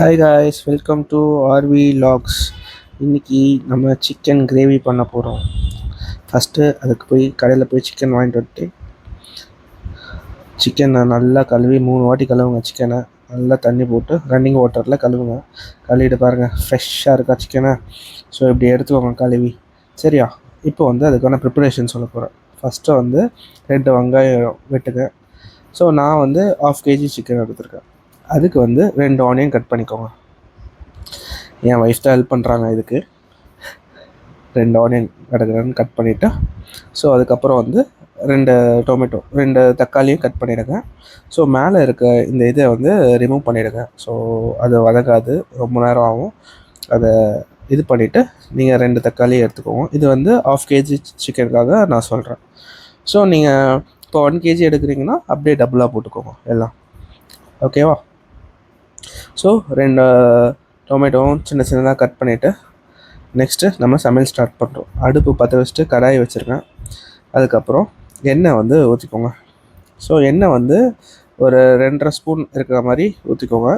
Hi guys, welcome to RV logs. இன்றைக்கி நம்ம chicken gravy பண்ண போகிறோம். ஃபஸ்ட்டு அதுக்கு கடையில் போய் சிக்கன் வாங்கிட்டு வந்துட்டு சிக்கனை நல்லா கழுவி 3 வாட்டி கழுவுங்க. சிக்கனை நல்லா தண்ணி போட்டு ரன்னிங் வாட்டரில் கழுவுங்க. கழுவிட்டு பாருங்கள், ஃப்ரெஷ்ஷாக இருக்கா சிக்கனை. ஸோ இப்படி எடுத்துக்கோங்க கழுவி. சரியா? இப்போ அதுக்கான ப்ரிப்பரேஷன் சொல்ல போகிறேன். ஃபஸ்ட்டு 2 வெங்காயம் வெட்டுங்க. ஸோ நான் 1/2 kg சிக்கன் எடுத்துருக்கேன். அதுக்கு 2 ஆனியன் கட் பண்ணிக்கோங்க. என் ஒய்ஃப் தான் ஹெல்ப் பண்ணுறாங்க இதுக்கு. 2 ஆனியன் கட் பண்ணிவிட்டு, ஸோ அதுக்கப்புறம் 2 டொமேட்டோ 2 தக்காளியும் கட் பண்ணிவிடுங்க. ஸோ மேலே இருக்க இந்த இதை ரிமூவ் பண்ணிவிடுங்க. ஸோ அது வதங்காது, ரொம்ப நேரம் ஆகும். அதை இது பண்ணிவிட்டு நீங்கள் 2 தக்காளியும் எடுத்துக்கோங்க. இது 1/2 kg சிக்கனுக்காக நான் சொல்கிறேன். ஸோ நீங்கள் இப்போ 1 kg எடுக்கிறீங்கன்னா அப்படியே டபுளாக போட்டுக்கோங்க எல்லாம். ஓகேவா? ஸோ 2 டொமேட்டோவும் சின்னதாக கட் பண்ணிவிட்டு நெக்ஸ்ட்டு நம்ம சமையல் ஸ்டார்ட் பண்ணுறோம். அடுப்பு பற்ற வச்சுட்டு கடாயை வச்சுருக்கேன். அதுக்கப்புறம் எண்ணெய் ஊற்றிக்கோங்க. ஸோ எண்ணெய் ஒரு 2.5 ஸ்பூன் இருக்கிற மாதிரி ஊற்றிக்கோங்க.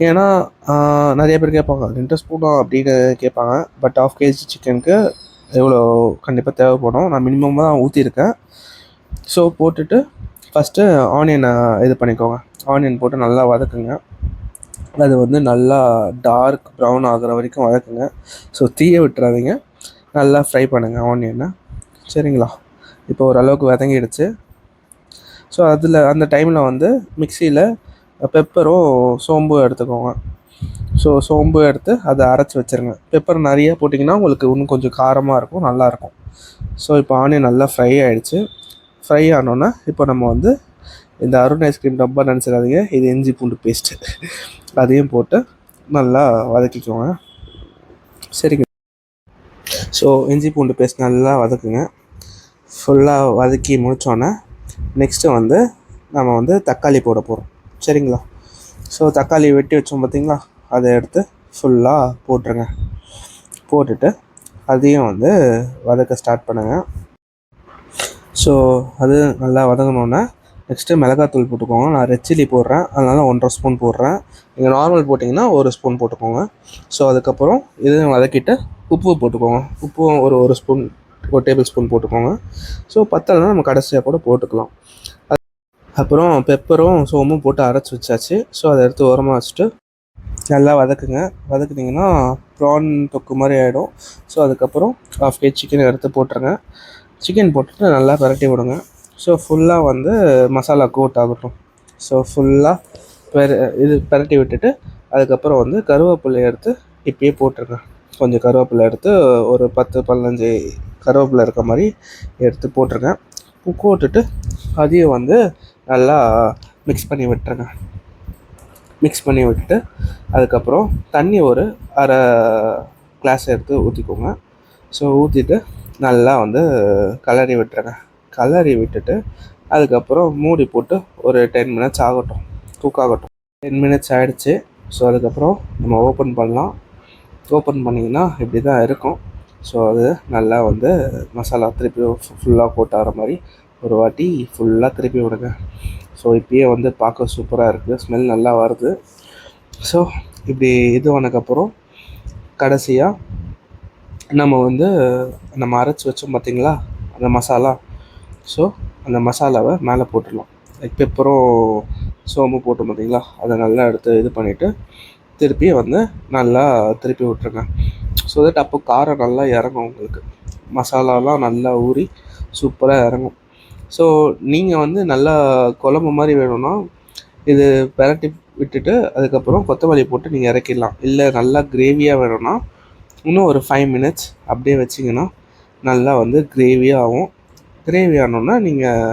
ஏன்னா நிறைய பேர் கேட்பாங்க 2 ஸ்பூனா அப்படின்னு கேட்பாங்க. பட் 1/2 kg சிக்கனுக்கு எவ்வளோ கண்டிப்பாக தேவைப்படும். நான் மினிமமாக தான் ஊற்றிருக்கேன். ஸோ போட்டுட்டு ஃபஸ்ட்டு ஆனியனை இது பண்ணிக்கோங்க. ஆனியன் போட்டு நல்லா வதக்குங்க. அது நல்லா டார்க் ப்ரௌன் ஆகிற வரைக்கும் வதக்குங்க. ஸோ தீயை விட்டுறாதீங்க, நல்லா ஃப்ரை பண்ணுங்கள் ஆனியனை. சரிங்களா? இப்போ ஓரளவுக்கு வதங்கிடுச்சு. ஸோ அந்த டைமில் மிக்சியில் பெப்பரும் சோம்பும் எடுத்துக்கோங்க. ஸோ சோம்பு எடுத்து அதை அரைச்சி வச்சுருங்க. பெப்பர் நிறைய போட்டிங்கன்னா உங்களுக்கு இன்னும் கொஞ்சம் காரமாக இருக்கும், நல்லாயிருக்கும். ஸோ இப்போ ஆனியன் நல்லா ஃப்ரை ஆகிடுச்சு. ஃப்ரை ஆனோன்னா இப்போ நம்ம இந்த அருண் ஐஸ்கிரீம் டப்பா நினச்சிடாதீங்க, இது இஞ்சி பூண்டு பேஸ்ட்டு. அதையும் போட்டு நல்லா வதக்கிக்கோங்க. சரிங்க. ஸோ இஞ்சி பூண்டு பேஸ்ட் நல்லா வதக்குங்க. ஃபுல்லாக வதக்கி முடித்தோன்னே நெக்ஸ்ட்டு நம்ம தக்காளி போட போகிறோம். சரிங்களா? ஸோ தக்காளி வெட்டி வச்சோம் பார்த்திங்களா, அதை எடுத்து ஃபுல்லாக போட்டுருங்க. போட்டுட்டு அதையும் வதக்க ஸ்டார்ட் பண்ணுங்கள். ஸோ அது நல்லா வதங்கினோன்னே நெக்ஸ்ட்டு மிளகாத்தூள் போட்டுக்கோங்க. நான் ரெட் சில்லி போடுறேன், அதனால் 1.5 ஸ்பூன் போடுறேன். நீங்கள் நார்மல் போட்டிங்கன்னா 1 ஸ்பூன் போட்டுக்கோங்க. ஸோ அதுக்கப்புறம் இதையும் வதக்கிட்டு உப்பு போட்டுக்கோங்க. உப்பும் ஒரு ஸ்பூன், 1 டேபிள் ஸ்பூன் போட்டுக்கோங்க. ஸோ பத்தலைன்னா நம்ம கடைசியாக கூட போட்டுக்கலாம். அப்புறம் பெப்பரும் சோம்பும் போட்டு அரைச்சி வச்சாச்சு. ஸோ அதை எடுத்து ஓரமாக வச்சுட்டு நல்லா வதக்குங்க. வதக்குனிங்கன்னா ப்ரான் தொக்கு மாதிரி ஆகிடும். ஸோ அதுக்கப்புறம் 1/2 kg சிக்கன் எடுத்து போட்டுருங்க. சிக்கன் போட்டுட்டு நல்லா பரட்டி விடுங்க. ஸோ ஃபுல்லாக மசாலா கோட் ஆகட்டும். ஸோ ஃபுல்லாக இது பரட்டி விட்டுட்டு அதுக்கப்புறம் கருவேப்பிலை எடுத்து இப்பயே போட்டுருங்க. கொஞ்சம் கருவேப்பிலை எடுத்து ஒரு 10-15 கருவேப்பிலை இருக்க மாதிரி எடுத்து போட்டுருங்க. போட்டுட்டு அதையும் நல்லா மிக்ஸ் பண்ணி விட்டுருங்க. மிக்ஸ் பண்ணி விட்டுட்டு அதுக்கப்புறம் தண்ணி ஒரு 1/2 கிளாஸ் எடுத்து ஊற்றிக்கோங்க. ஸோ ஊற்றிட்டு நல்லா கலரி விட்டுருங்க. கலரி விட்டுட்டு அதுக்கப்புறம் மூடி போட்டு ஒரு 10 மினிட்ஸ் ஆகட்டும், குக் ஆகட்டும். 10 மினிட்ஸ் ஆகிடுச்சு. ஸோ அதுக்கப்புறம் நம்ம ஓப்பன் பண்ணலாம். ஓப்பன் பண்ணிங்கன்னா இப்படி தான் இருக்கும். ஸோ அது நல்லா மசாலா திருப்பி ஃபுல்லாக போட்டாகிற மாதிரி ஒரு வாட்டி ஃபுல்லாக திருப்பி விடுங்க. ஸோ இப்பயே பார்க்க சூப்பராக இருக்குது, ஸ்மெல் நல்லா வருது. ஸோ இப்படி இது ஆனதுக்கப்புறம் கடைசியாக நம்ம அரைச்சி வச்சோம் பார்த்திங்களா அந்த மசாலா. ஸோ அந்த மசாலாவை மேலே போட்டுடலாம். லைக் பெப்பரும் சோம்பு போட்டோம் பார்த்திங்களா, அதை நல்லா எடுத்து இது பண்ணிவிட்டு திருப்பி நல்லா திருப்பி விட்ருங்க. ஸோ தட் அப்போ காரம் நல்லா இறங்கும், உங்களுக்கு மசாலாலாம் நல்லா ஊறி சூப்பராக இறங்கும். ஸோ நீங்கள் நல்லா குழம்பு மாதிரி வேணும்னா இது பரட்டி விட்டுட்டு அதுக்கப்புறம் கொத்தமல்லி போட்டு நீங்கள் இறக்கிடலாம். இல்லை நல்லா கிரேவியாக வேணும்னா இன்னும் ஒரு 5 மினிட்ஸ் அப்படியே வச்சிங்கன்னா நல்லா கிரேவியாக ஆகும். கிரேவி ஆனோன்னா நீங்கள்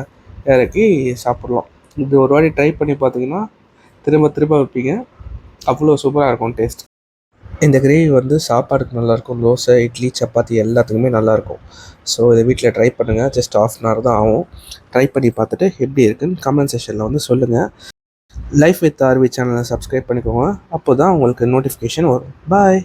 இறக்கி சாப்பிட்லாம். இது ஒரு வாட்டி ட்ரை பண்ணி பார்த்தீங்கன்னா திரும்ப வைப்பீங்க, அவ்வளோ சூப்பராக இருக்கும் டேஸ்ட். இந்த கிரேவி சாப்பாடுக்கு நல்லாயிருக்கும், தோசை, இட்லி, சப்பாத்தி எல்லாத்துக்குமே நல்லாயிருக்கும். ஸோ இதை வீட்டில் ட்ரை பண்ணுங்கள். ஜஸ்ட் 1/2 hour தான் ஆகும். ட்ரை பண்ணி பார்த்துட்டு எப்படி இருக்குன்னு கமெண்ட் செக்ஷனில் சொல்லுங்கள். லைஃப் வித் ஆர்வி சேனலை சப்ஸ்கிரைப் பண்ணிக்கோங்க, அப்போ தான் உங்களுக்கு நோட்டிஃபிகேஷன் வரும். பாய்.